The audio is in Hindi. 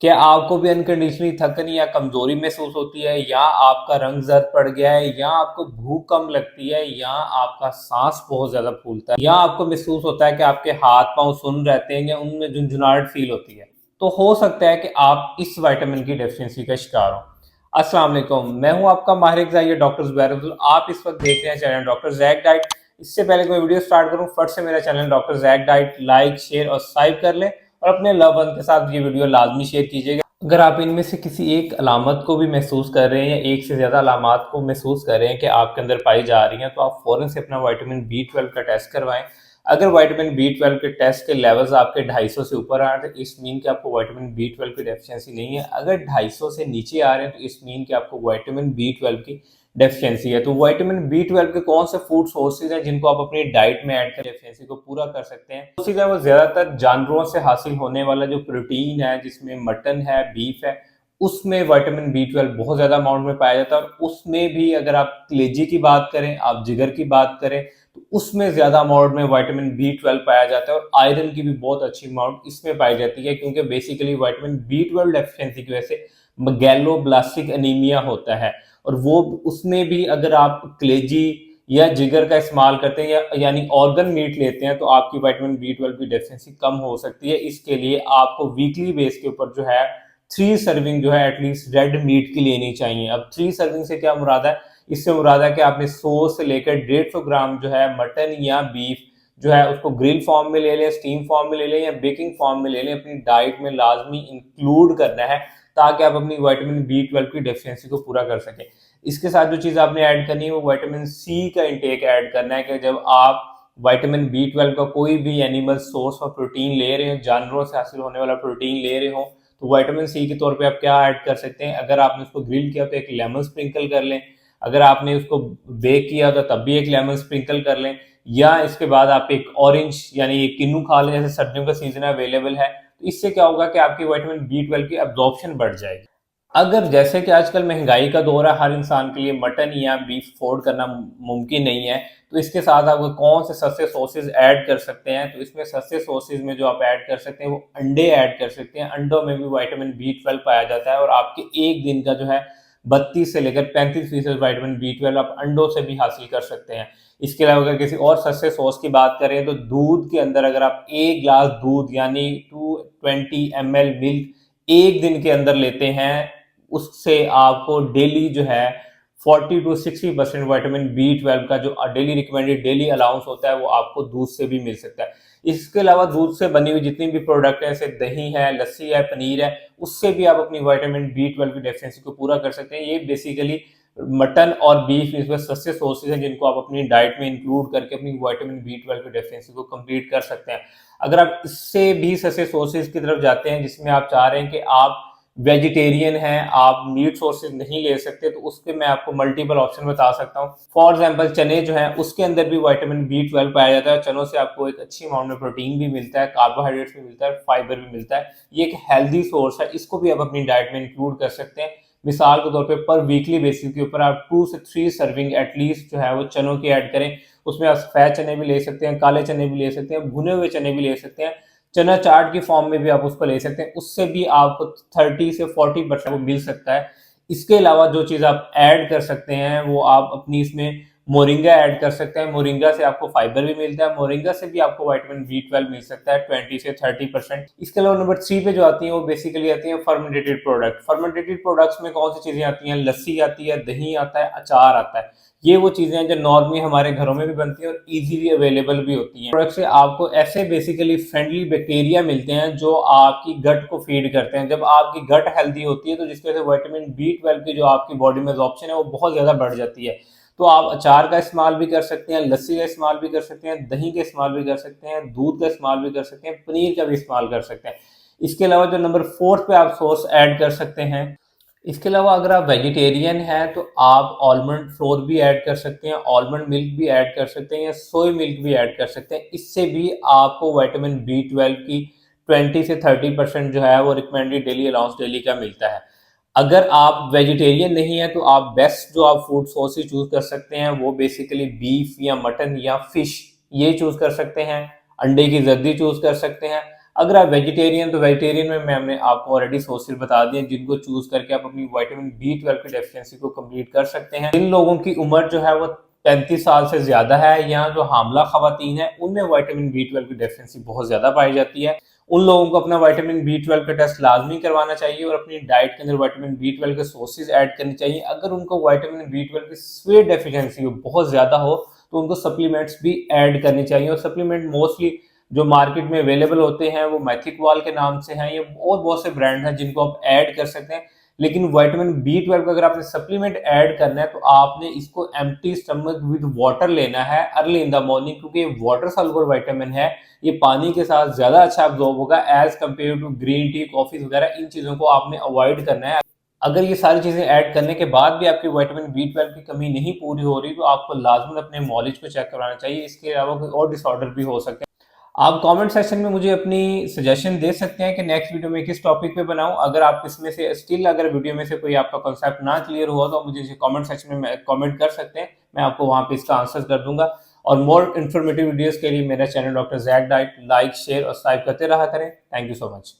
क्या आपको भी अनकंडीशनली थकन या कमजोरी महसूस होती है, या आपका रंग जर्द पड़ गया है, या आपको भूख कम लगती है, या आपका सांस बहुत ज्यादा फूलता है, या आपको महसूस होता है कि आपके हाथ पांव सुन रहते हैं या उनमें झुंझुनाहट फील होती है, तो हो सकता है कि आप इस विटामिन की डेफिशिएंसी का शिकार हो। अस्सलाम वालेकुम, मैं हूं आपका माहिर ग़िज़ाई डॉक्टर ज़ुबैर अब्दुल। आप इस वक्त देख रहे हैं चैनल डॉक्टर जैक डाइट। इससे पहले कोई वीडियो स्टार्ट करूं, फट से मेरा channel doctor Jack diet like share और सब्सक्राइब कर लें और अपने लव वन के साथ ये वीडियो लाजमी शेयर कीजिएगा। अगर आप इनमें से किसी एक अलामत को भी महसूस कर रहे हैं या एक से ज़्यादा अलामत को महसूस कर रहे हैं कि आपके अंदर पाई जा रही हैं, तो आप फ़ौरन से अपना विटामिन बी 12 का टेस्ट करवाएं। अगर विटामिन बी 12 के टेस्ट के लेवल्स आपके 250 से ऊपर आ रहे हैं तो इस मीन कि आपको विटामिन बी 12 की डेफिशिएंसी नहीं है। अगर 250 से नीचे आ रहे हैं तो इस मीन कि आपको विटामिन बी 12 की डेफिशिएंसी है। तो विटामिन बी 12 के कौन से फूड सोर्सेज हैं जिनको आप अपनी डाइट में ऐड कर डेफिशिएंसी को पूरा कर सकते हैं? सोर्सेज है वो ज्यादातर जानवरों से हासिल होने वाला जो प्रोटीन है, जिसमें मटन है, बीफ है, उसमें विटामिन बी 12 बहुत ज्यादा अमाउंट में पाया जाता है। और उसमें भी अगर आप कलेजी की बात करें, आप जिगर की बात करें, तो उसमें ज्यादा अमाउंट में विटामिन बी 12 पाया जाता है। और आयरन की भी बहुत अच्छी अमाउंट इसमें पाई जाती है, क्योंकि बेसिकली विटामिन बी 12 डेफिशिएंसी की वजह से मैगेलोब्लास्टिक एनीमिया होता है। और वो उसमें भी अगर आप कलेजी या जिगर का इस्तेमाल करते हैं या यानी ऑर्गन मीट लेते हैं, तो आपकी विटामिन बी 12 की डेफिशिएंसी कम हो सकती है। इसके लिए आपको वीकली बेस के ऊपर जो है 3 सर्विंग जो है एटलीस्ट रेड मीट की लेनी चाहिए। अब 3 सर्विंग से क्या मुराद है? इससे मुराद है कि आपने 100 से लेकर 150 ग्राम जो है मटन या बीफ जो है उसको ग्रिल फॉर्म में ले लें, स्टीम फॉर्म में ले लें या बेकिंग फॉर्म में ले लें, अपनी डाइट में लाजमी इंक्लूड करना है ताकि आप अपनी विटामिन बी 12 की डेफिशिएंसी को पूरा कर सकें। इसके साथ जो चीज़ आपने ऐड करनी है वो विटामिन सी का इंटेक ऐड करना है कि जब आप विटामिन बी 12 का कोई भी एनिमल सोर्स ऑफ प्रोटीन ले रहे हो, जानवरों से हासिल होने वाला प्रोटीन ले रहे हो, तो विटामिन सी के तौर पे आप क्या ऐड कर सकते हैं? अगर आपने उसको ग्रिल किया तो एक लेमन स्प्रिंकल कर लें, अगर आपने उसको बेक किया तो तब भी एक लेमन स्प्रिंकल कर लें, या इसके बाद आप एक ऑरेंज यानी एक किन्नू खा लें, जैसे सर्दियों का सीजन अवेलेबल है। तो इससे क्या होगा कि आपकी विटामिन बी 12 की एब्जॉर्प्शन बढ़ जाएगी। अगर जैसे कि आजकल महंगाई का दौर है, हर इंसान के लिए मटन या बीफ अफोर्ड करना मुमकिन नहीं है, तो इसके साथ आप कौन से सस्ते सोर्सेज ऐड कर सकते हैं? तो इसमें सस्ते सोर्सेज में जो आप ऐड कर सकते हैं वो अंडे ऐड कर सकते हैं। अंडों में भी विटामिन बी 12 पाया जाता है और आपके एक दिन का जो है 32 से लेकर 35% विटामिन बी 12 आप अंडों से भी हासिल कर सकते हैं। इसके अलावा अगर किसी और सस्ते सोर्स की बात करें तो दूध के अंदर अगर आप 1 गिलास दूध यानी 220 ml मिल्क एक दिन के अंदर लेते हैं, उससे आपको डेली जो है 40 to 60% विटामिन बी 12 का जो डेली रिकमेंडेड डेली अलाउंस होता है वो आपको दूध से भी मिल सकता है। इसके अलावा दूध से बनी हुई जितनी भी प्रोडक्ट है, जैसे दही है, लस्सी है, पनीर है, उससे भी आप अपनी विटामिन बी 12 की डेफिशिएंसी को पूरा कर सकते हैं। ये बेसिकली मटन और बीफ इसमें सस्ते सोर्सेज हैं जिनको आप अपनी डाइट में इंक्लूड करके अपनी विटामिन बी 12 की डेफिशिएंसी को कंप्लीट कर सकते हैं। अगर आप इससे भी सस्ते सोर्सेज की तरफ जाते हैं जिसमें आप चाह रहे हैं कि आप वेजिटेरियन हैं, आप मीट सोर्सेज नहीं ले सकते, तो उसके मैं आपको मल्टीपल ऑप्शन बता सकता हूँ। फॉर एग्जांपल चने जो हैं उसके अंदर भी विटामिन बी 12 पाया जाता है। चनों से आपको एक अच्छी अमाउंट में प्रोटीन भी मिलता है, कार्बोहाइड्रेट्स भी मिलता है, फाइबर भी मिलता है। ये एक हेल्दी सोर्स है, इसको भी आप अपनी डाइट में इंक्लूड कर सकते हैं। मिसाल के तौर पर वीकली बेसिस के ऊपर आप 2 से 3 सर्विंग एटलीस्ट जो है वो चनों की ऐड करें। उसमें आप सफेद चने भी ले सकते हैं, काले चने भी ले सकते हैं, भुने हुए चने भी ले सकते हैं, चना चाट की फॉर्म में भी आप उसको ले सकते हैं। उससे भी आपको 30 से 40% वो मिल सकता है। इसके अलावा जो चीज़ आप ऐड कर सकते हैं वो आप अपनी इसमें मोरिंगा ऐड कर सकते हैं। मोरिंगा से आपको फाइबर भी मिलता है, मोरिंगा से भी आपको विटामिन बी 12 मिल सकता है 20 से 30%। इसके अलावा नंबर 3 पे जो आती है वो बेसिकली आती है फर्मेंटेड प्रोडक्ट। फर्मेंटेड प्रोडक्ट्स में कौन सी चीज़ें आती हैं? लस्सी आती है, दही आता है, अचार आता है। ये वो चीज़ें हैं जो नॉर्मली हमारे घरों में भी बनती हैं और इजीली अवेलेबल भी होती हैं। प्रोडक्ट से आपको ऐसे बेसिकली फ्रेंडली बैक्टीरिया मिलते हैं जो आपकी गट को फीड करते हैं। जब आपकी गट हेल्दी होती है तो जिसकी वजह से विटामिन बी 12 की जो आपकी बॉडी में एब्जॉर्प्शन है वो बहुत ज़्यादा बढ़ जाती है। तो आप अचार का इस्तेमाल भी कर सकते हैं, लस्सी का इस्तेमाल भी कर सकते हैं, दही का इस्तेमाल भी कर सकते हैं, दूध का इस्तेमाल भी कर सकते हैं, पनीर का भी इस्तेमाल कर सकते हैं। इसके अलावा जो नंबर 4 पे आप सोर्स ऐड कर सकते हैं, इसके अलावा अगर आप वेजिटेरियन हैं तो आप आलमंड फ्लोर भी ऐड कर सकते हैं, आलमंड मिल्क भी ऐड कर सकते हैं या सोया मिल्क भी ऐड कर सकते हैं। इससे भी आपको विटामिन बी 12 की 20 से 30% जो है वो रिकमेंडेड डेली अलाउंस डेली का मिलता है। अगर आप वेजिटेरियन नहीं है तो आप बेस्ट जो आप फूड सोर्सेज चूज कर सकते हैं वो बेसिकली बीफ या मटन या फिश ये चूज कर सकते हैं। अंडे की जर्दी चूज कर सकते हैं। अगर आप वेजिटेरियन, तो वेजिटेरियन में मैंने आपको ऑलरेडी सोर्सेज बता दिए जिनको चूज करके आप अपनी विटामिन B12 की डेफिशिएंसी को कंप्लीट कर सकते हैं। जिन लोगों की उम्र जो है वो 35 साल से ज्यादा है या जो हामला खवातीन है, उनमें विटामिन B12 की डेफिशिएंसी बहुत ज्यादा पाई जाती है। उन लोगों को अपना विटामिन B12 का टेस्ट लाजमी करवाना चाहिए और अपनी डाइट के अंदर विटामिन B12 के सोर्सेज ऐड करनी चाहिए। अगर उनको विटामिन B12 की स्वे डेफिशिएंसी बहुत ज्यादा हो तो उनको सप्लीमेंट्स भी ऐड करनी चाहिए। और सप्लीमेंट मोस्टली जो मार्केट में अवेलेबल होते हैं वो मैथिकवाल के नाम से हैं, ये और बहुत से ब्रांड हैं जिनको आप ऐड कर सकते हैं। लेकिन विटामिन B12 का अगर आपने सप्लीमेंट ऐड करना है तो आपने इसको एम्प्टी स्टमक विद वाटर लेना है अर्ली इन द मॉर्निंग, क्योंकि ये वाटर सॉल्युबल विटामिन है। ये पानी के साथ ज्यादा अच्छा अब्जॉर्ब होगा as compare to green tea, coffee वगैरह। इन चीजों को आपने अवॉइड करना है। अगर ये सारी चीजें ऐड करने के बाद भी आपकी विटामिन B12 की कमी नहीं पूरी हो रही तो आपको लाजमन अपने मॉलिज को चेक करवाना चाहिए। इसके अलावा कोई और डिसऑर्डर भी हो सकते हैं। आप कमेंट सेक्शन में मुझे अपनी सजेशन दे सकते हैं कि नेक्स्ट वीडियो में किस टॉपिक पे बनाऊं। अगर आप इसमें से स्टिल अगर वीडियो में से कोई आपका कॉन्सेप्ट ना क्लियर हुआ तो मुझे कमेंट सेक्शन में कमेंट कर सकते हैं, मैं आपको वहां पे इसका आंसर कर दूंगा। और मोर इन्फॉर्मेटिव वीडियोस के लिए मेरा channel doctor Jack diet like, share और सब्सक्राइब करते रहा करें। Thank you so much.